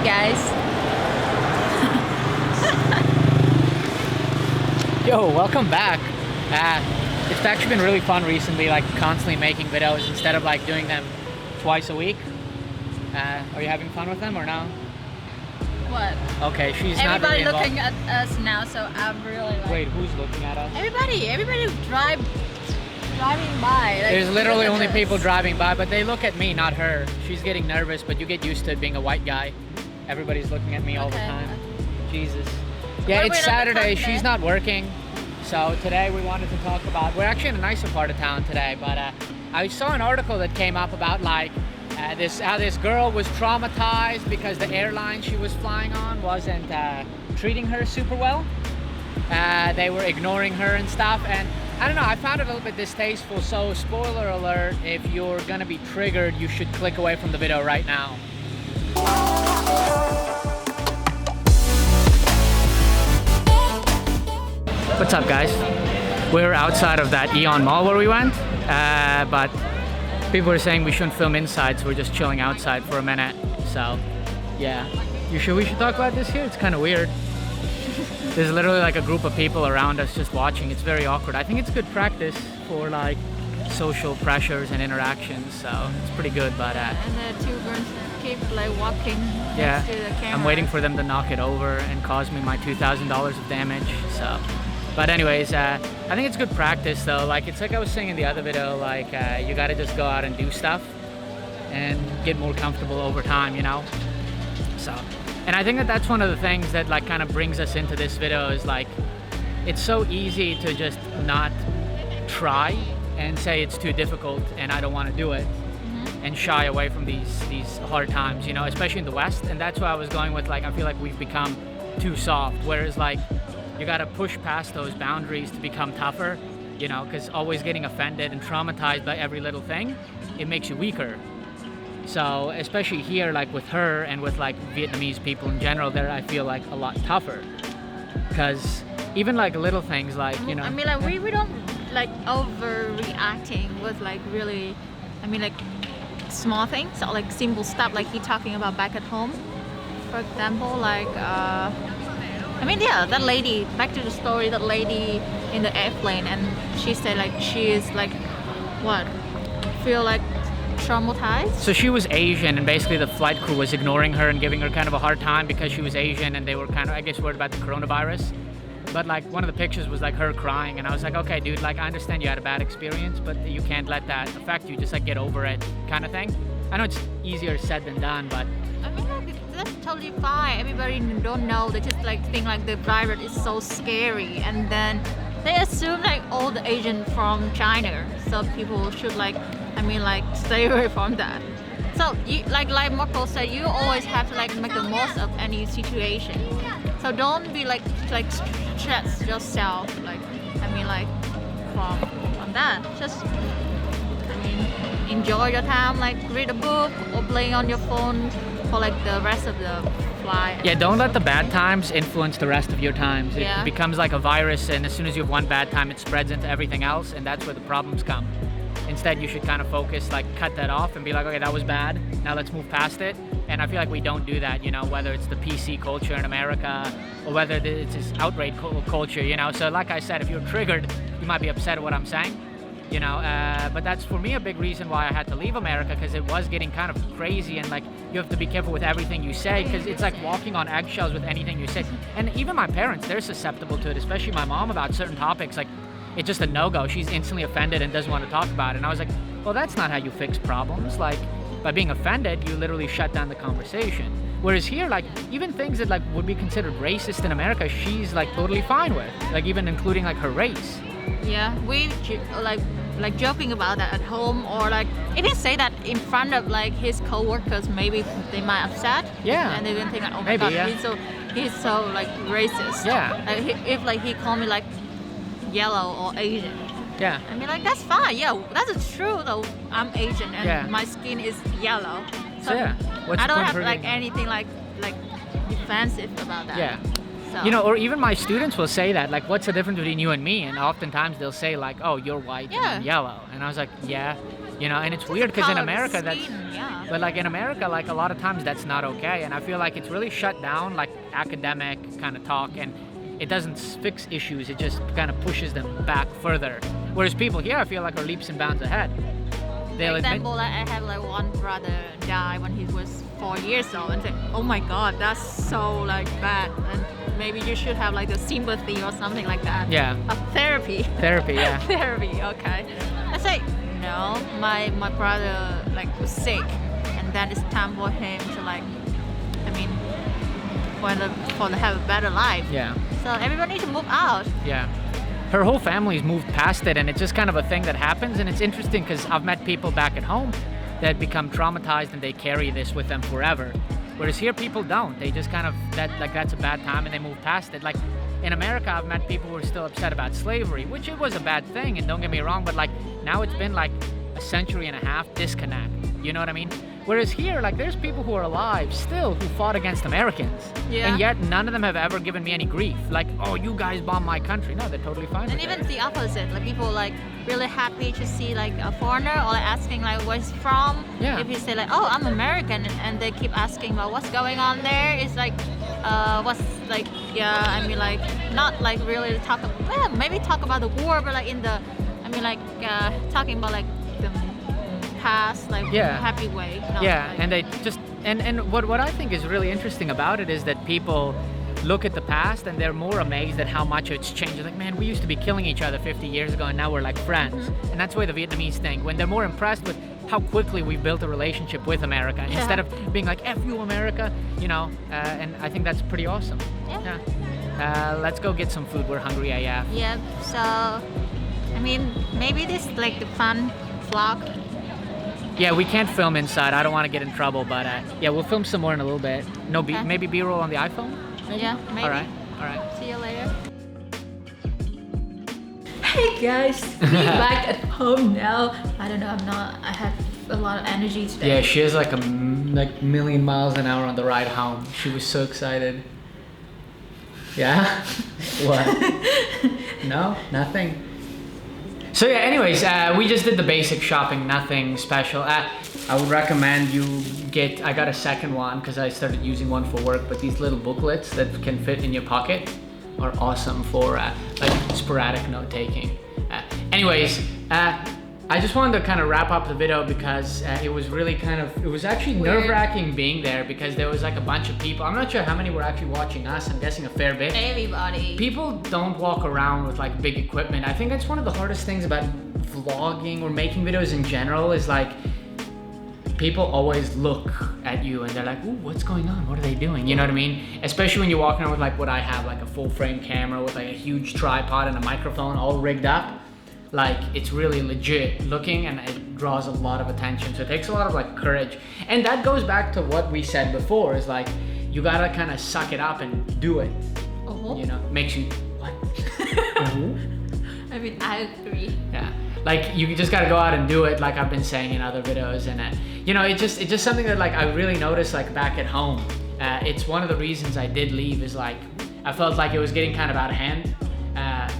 guys. Yo, welcome back. It's actually been really fun recently, like constantly making videos instead of like doing them twice a week. Are you having fun with them or no? What? Okay, she's Everybody not really looking at us now, so I'm really like... Wait, who's looking at us? Everybody driving by. Like, There's literally only us. people driving by, but they look at me, not her. She's getting nervous, but you get used to it being a white guy. Everybody's looking at me all the time. Jesus. Yeah, What are it's we gonna Saturday. talk She's today? not working. So today we wanted to talk about, we're actually in a nicer part of town today, but I saw an article that came up about like how this girl was traumatized because the airline she was flying on wasn't treating her super well. They were ignoring her and stuff, and I don't know, I found it a little bit distasteful, so spoiler alert, if you're gonna be triggered, you should click away from the video right now. What's up, guys? We're outside of that Eon Mall where we went, but people were saying we shouldn't film inside, so we're just chilling outside for a minute. So, yeah. We should talk about this here? It's kind of weird. There's literally like a group of people around us just watching. It's very awkward. I think it's good practice for like social pressures and interactions, so it's pretty good, but And the two girls keep like walking next to the camera. I'm waiting for them to knock it over and cause me my $2,000 of damage, so. But anyways, I think it's good practice though. Like, it's like I was saying in the other video, like you gotta just go out and do stuff and get more comfortable over time, you know? So, and I think that that's one of the things that like kind of brings us into this video is like, it's so easy to just not try and say it's too difficult and I don't want to do it. And shy away from these hard times, you know, especially in the West. And that's why I was going with, like, I feel like we've become too soft, whereas like you got to push past those boundaries to become tougher, you know, because always getting offended and traumatized by every little thing, it makes you weaker. So especially here, like with her and with like Vietnamese people in general, there I feel like a lot tougher, because even like little things like, you know, I mean, like we don't like overreacting with like really, I mean, like small things or like simple stuff, like he talking about back at home, for example, like I mean, yeah, that lady, back to the story, that lady in the airplane, and she said like she is like what, feel like traumatized. So she was Asian, and basically the flight crew was ignoring her and giving her kind of a hard time because she was Asian, and they were kind of, I guess, worried about the coronavirus. But like one of the pictures was like her crying, and I was like, okay, dude, like I understand you had a bad experience, but you can't let that affect you. Just like get over it, kind of thing. I know it's easier said than done, but I mean, like, that's totally fine. Everybody don't know. They just like think like the virus is so scary, and then they assume like all the Asian from China. So people should like, I mean, like stay away from that. So you, like Marko said, you always have to like make the most of any situation. So don't be like stress yourself. Like, I mean, like from that. Just, I mean, enjoy your time. Like read a book or play on your phone for like the rest of the flight. yeah, don't let the bad times influence the rest of your times. Yeah. It becomes like a virus, and as soon as you have one bad time, it spreads into everything else, and that's where the problems come. Instead, you should kind of focus, like cut that off and be like, okay, that was bad, now let's move past it. And I feel like we don't do that, you know, whether it's the PC culture in America or whether it's this outrage culture, you know. So like I said, if you're triggered, you might be upset at what I'm saying, you know, but that's for me a big reason why I had to leave America, because it was getting kind of crazy, and like you have to be careful with everything you say, because it's like walking on eggshells with anything you say. And even my parents, they're susceptible to it, especially my mom, about certain topics. Like, it's just a no-go. She's instantly offended and doesn't want to talk about it. And I was like, well, that's not how you fix problems. Like, by being offended, you literally shut down the conversation. Whereas here, like, even things that like would be considered racist in America, she's like totally fine with, like even including like her race. Yeah, we like joking about that at home, or like even say that in front of like his co-workers. Maybe they might upset. Yeah. And they will think like, oh my Maybe, god, yeah. he's so like racist. Yeah. Like, if like he called me like yellow or Asian, Yeah. I mean, like, that's fine. Yeah, that's true though. I'm Asian and Yeah. my skin is yellow. So yeah, what's I the don't point have for like being- anything like defensive about that. Yeah. So. You know, or even my students will say that, like, what's the difference between you and me? And oftentimes they'll say like, oh, you're white and Yeah. I'm yellow. And I was like, yeah. you know. And it's weird because in Color of America skin, that's, yeah. but like in America, like a lot of times that's not okay. And I feel like it's really shut down, like academic kind of talk, and it doesn't fix issues. It just kind of pushes them back further. Whereas people here, I feel like, are leaps and bounds ahead. For example, like I have like one brother die when he was 4 years old, and say, oh my god, that's so like bad, and maybe you should have like a sympathy or something like that. Yeah. A therapy. Therapy, yeah. Therapy, okay. I say, no, my brother like was sick, and then it's time for him to like, I mean, for the have a better life. Yeah. So everyone needs to move out. Yeah. Her whole family's moved past it, and it's just kind of a thing that happens. And it's interesting because I've met people back at home that become traumatized and they carry this with them forever. Whereas here, people don't. They just kind of, that's a bad time and they move past it. Like in America, I've met people who are still upset about slavery, which it was a bad thing, and don't get me wrong, but like now it's been like a century and a half disconnect. You know what I mean? Whereas here, like there's people who are alive still who fought against Americans. Yeah. And yet none of them have ever given me any grief. Like, oh, you guys bombed my country. No, they're totally fine And with even it. the opposite, like people like really happy to see like a foreigner, or like asking like where he's from. Yeah. If you say like, oh, I'm American, and they keep asking about what's going on there, it's like, what's like, yeah, I mean like not like really talk, well, maybe talk about the war, but like in the, I mean like talking about like the past, like Yeah. happy way. Not Yeah, like, and they just and what I think is really interesting about it is that people look at the past and they're more amazed at how much it's changed. Like, man, we used to be killing each other 50 years ago, and now we're like friends. And that's the way the Vietnamese think. When they're more impressed with how quickly we built a relationship with America, Yeah. instead of being like "F you, America," you know. And I think that's pretty awesome. Yeah. Let's go get some food. We're hungry AF. yeah. So, I mean, maybe this like the fun vlog. Yeah, we can't film inside. I don't want to get in trouble, but yeah, we'll film some more in a little bit. No, Okay. maybe B-roll on the iPhone. Maybe? Yeah, maybe. All right. All right. See you later. Hey guys, me back at home now. I don't know, I have a lot of energy today. Yeah, she has like a million miles an hour on the ride home. She was so excited. Yeah? What? No? Nothing? So yeah, anyways, we just did the basic shopping, nothing special. I would recommend you I got a second one because I started using one for work, but these little booklets that can fit in your pocket are awesome for like sporadic note taking. Anyways, I just wanted to kind of wrap up the video because it was really it was actually Weird. nerve-wracking being there because there was like a bunch of people. I'm not sure how many were actually watching us. I'm guessing a fair bit. Everybody. People don't walk around with like big equipment. I think that's one of the hardest things about vlogging or making videos in general is like people always look at you and they're like, ooh, what's going on? What are they doing? You know what I mean? Especially when you're walking around with like what I have, like a full frame camera with like a huge tripod and a microphone all rigged up. Like it's really legit looking and it draws a lot of attention. So it takes a lot of like courage. And that goes back to what we said before is like, you gotta kind of suck it up and do it. Uh-huh. You know, makes you, what? I mean, I agree. Yeah, like you just gotta go out and do it, like I've been saying in other videos, and you know, it's just something that like I really noticed like back at home. It's one of the reasons I did leave is like I felt like it was getting kind of out of hand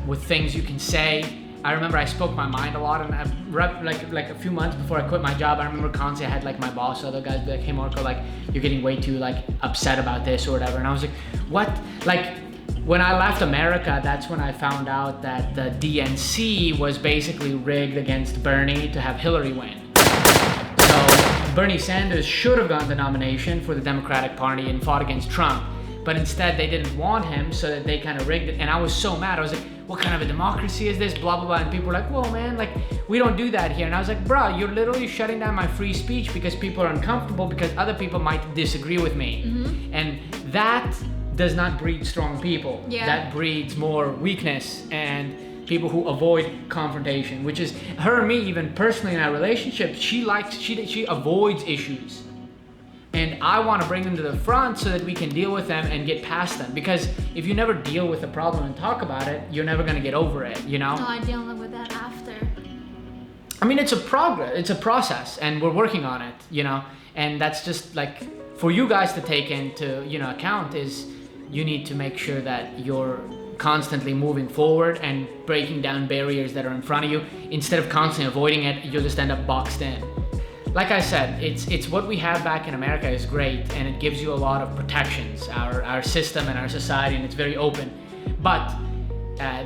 with things you can say. I remember I spoke my mind a lot, and like a few months before I quit my job, I remember constantly I had like my boss or other guys be like, hey Marko, like you're getting way too like upset about this or whatever, and I was like, what? Like when I left America, that's when I found out that the DNC was basically rigged against Bernie to have Hillary win. So Bernie Sanders should have gotten the nomination for the Democratic Party and fought against Trump, but instead they didn't want him, so that they kind of rigged it, and I was so mad. I was like, what kind of a democracy is this, blah blah blah, and people were like, whoa man, like we don't do that here. And I was like, bro, you're literally shutting down my free speech because people are uncomfortable because other people might disagree with me. Mm-hmm. And that does not breed strong people. Yeah. That breeds more weakness and people who avoid confrontation, which is her and me. Even personally in our relationship, she avoids issues. And I want to bring them to the front so that we can deal with them and get past them. Because if you never deal with the problem and talk about it, you're never going to get over it, you know? No, I deal with that after. I mean, it's a process, and we're working on it, you know? And that's just like, for you guys to take into, you know, account is you need to make sure that you're constantly moving forward and breaking down barriers that are in front of you. Instead of constantly avoiding it, you'll just end up boxed in. Like I said, it's what we have back in America is great, and it gives you a lot of protections, our system and our society, and it's very open. But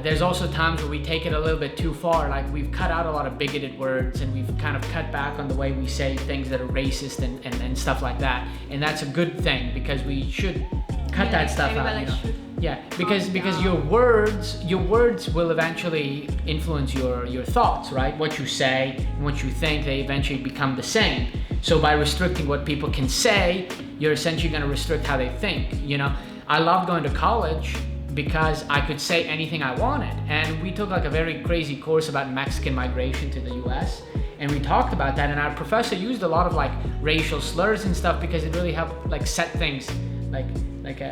there's also times where we take it a little bit too far. Like we've cut out a lot of bigoted words, and we've kind of cut back on the way we say things that are racist and stuff like that. And that's a good thing, because we should cut that stuff out. You know? Yeah, because your words will eventually influence your thoughts, right? What you say and what you think, they eventually become the same. So by restricting what people can say, you're essentially going to restrict how they think. You know, I loved going to college because I could say anything I wanted, and we took like a very crazy course about Mexican migration to the U.S. and we talked about that, and our professor used a lot of like racial slurs and stuff because it really helped like set things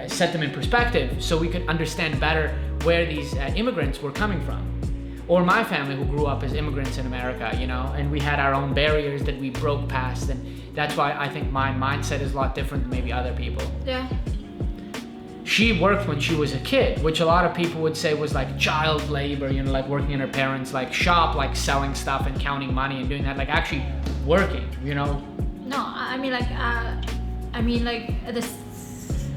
set them in perspective, so we could understand better where these immigrants were coming from, or my family who grew up as immigrants in America, you know, and we had our own barriers that we broke past, and that's why I think my mindset is a lot different than maybe other people. Yeah. She worked when she was a kid, which a lot of people would say was like child labor, you know, like working in her parents' like shop, like selling stuff and counting money and doing that, like actually working, you know. No, I mean like at the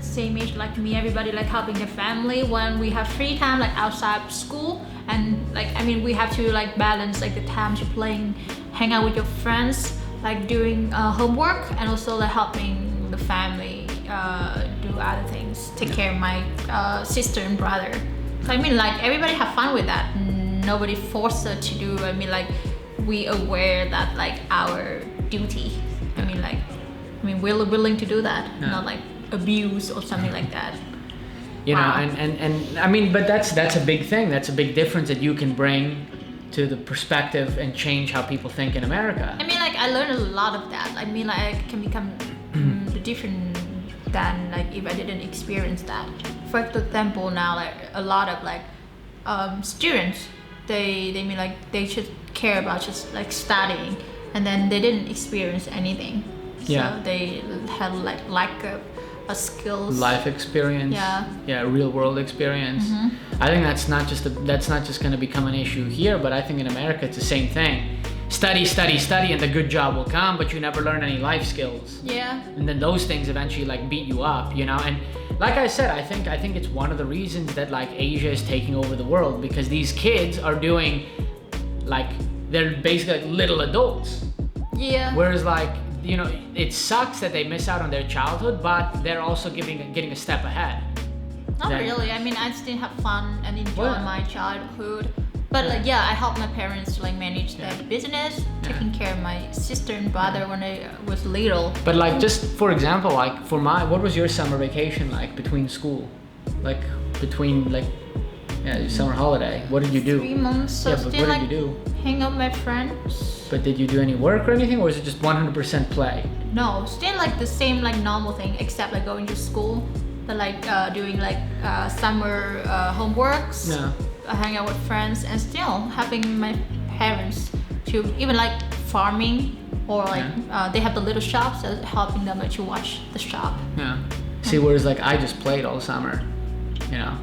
same age like me, everybody like helping the family when we have free time like outside school, and like I mean we have to like balance like the times you're playing, hang out with your friends, like doing homework, and also like helping the family do other things, take care of my sister and brother. So I mean like everybody have fun with that, nobody forced her to do. I mean like we aware that like our duty. I mean we're willing to do that, Yeah. not like abuse or something like that. You know, Wow. and I mean, but that's a big thing. That's a big difference that you can bring to the perspective and change how people think in America. I mean like I learned a lot of that. I mean like I can become different than like if I didn't experience that. For example, now like a lot of like students, they mean like they should care about just like studying, and then they didn't experience anything. So Yeah. they had like lack of skills. Life experience. Yeah. Real world experience. I think that's not just going to become an issue here, but I think in America it's the same thing. Study, and the good job will come, but you never learn any life skills. Yeah. And then those things eventually like beat you up, you know. And like I said, I think it's one of the reasons that like Asia is taking over the world, because these kids are doing like they're basically like little adults. Yeah. Whereas like, you know, it sucks that they miss out on their childhood, but they're also getting a step ahead. Not Then- really. I mean, I still have fun and enjoy Well- my childhood. But like, yeah, I helped my parents to like manage their business, taking care of my sister and brother when I was little. But like, just for example, like what was your summer vacation like between school? Like between like, your summer holiday? What did you do? 3 months, so Yeah, but still what like did you do? hang out with my friends. But did you do any work or anything, or was it just 100% play? No, still like the same like normal thing, except like going to school, but like doing like summer homeworks. No. Hang out with friends, and still helping my parents to even like farming, or like they have the little shops, so helping them like to watch the shop. Yeah. See, whereas like I just played all summer, you know.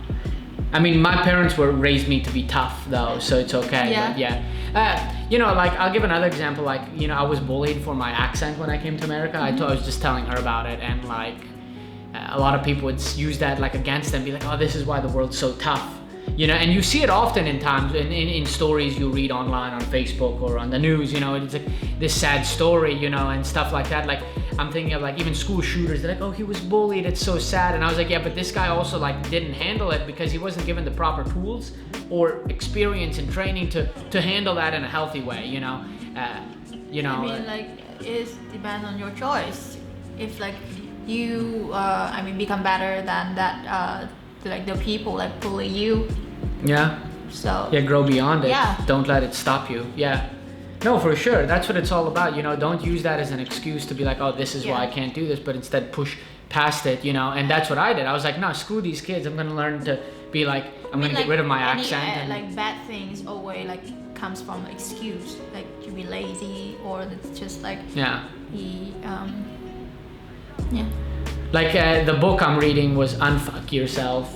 I mean, my parents raised me to be tough though, so it's okay. Yeah. But yeah. You know, like I'll give another example. Like, you know, I was bullied for my accent when I came to America. I was just telling her about it, and like a lot of people would use that like against them, be like, oh, this is why the world's so tough. You know, and you see it often in times in stories you read online on Facebook or on the news, you know, it's like this sad story, you know, and stuff like that. Like I'm thinking of like even school shooters, they're like, oh, he was bullied, it's so sad. And I was like, yeah, but this guy also like didn't handle it because he wasn't given the proper tools or experience and training to handle that in a healthy way, you know. You know. I mean, like it depends on your choice. If like you, become better than that, like the people like bully you. Yeah. So. Yeah, grow beyond it. Yeah. Don't let it stop you. Yeah. No, for sure. That's what it's all about. You know, don't use that as an excuse to be like, oh, this is why I can't do this, but instead push past it, you know. And that's what I did. I was like, no, screw these kids. I'm gonna learn to be like, I'm gonna get rid of my accent. And like bad things always like comes from excuse, like to be lazy, or it's just like yeah. he Like the book I'm reading was Unfuck Yourself,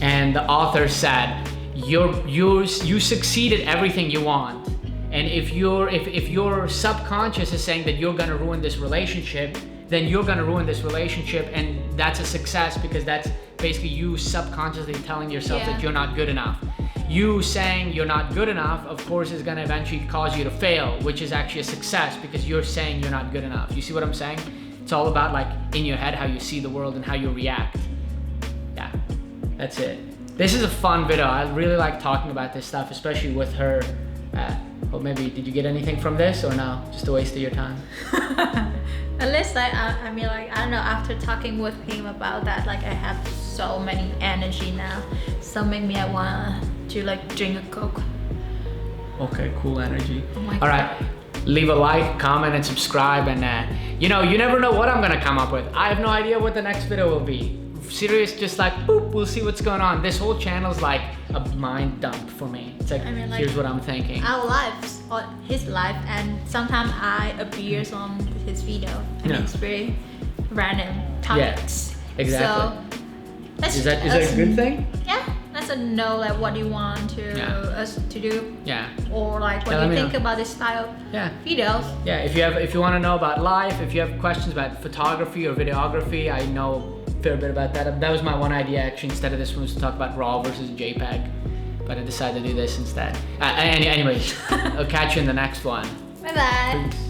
and the author said, you succeed at everything you want, and if your subconscious is saying that you're gonna ruin this relationship, then you're gonna ruin this relationship, and that's a success because that's basically you subconsciously telling yourself that you're not good enough. You saying you're not good enough, of course, is gonna eventually cause you to fail, which is actually a success because you're saying you're not good enough. You see what I'm saying? It's all about like in your head how you see the world and how you react. Yeah, that's it. This is a fun video. I really like talking about this stuff, especially with her. Well, maybe did you get anything from this or no? Just a waste of your time. At least I mean, like, I don't know, after talking with him about that, like I have so many energy now. So make me I wanna to like drink a Coke. Okay, cool energy. Oh my All God. right, leave a like, comment, and subscribe. And you know, you never know what I'm gonna come up with. I have no idea what the next video will be. Serious, just like boop, we'll see what's going on. This whole channel's like a mind dump for me. It's like, I mean, like, here's what I'm thinking. Our lives, or his life, and sometimes I appears on his video, and Yeah. it's very random topics. exactly. So that's Is that a good thing? Yeah, let's know like what you want to us to do, Yeah. or like what Yeah, let you me think know. about this style Yeah. videos. Yeah, if you want to know about life, if you have questions about photography or videography, I know a fair bit about that. That was my one idea actually. Instead of this one was to talk about RAW versus JPEG, but I decided to do this instead. Anyways, I'll catch you in the next one. Bye bye. Peace.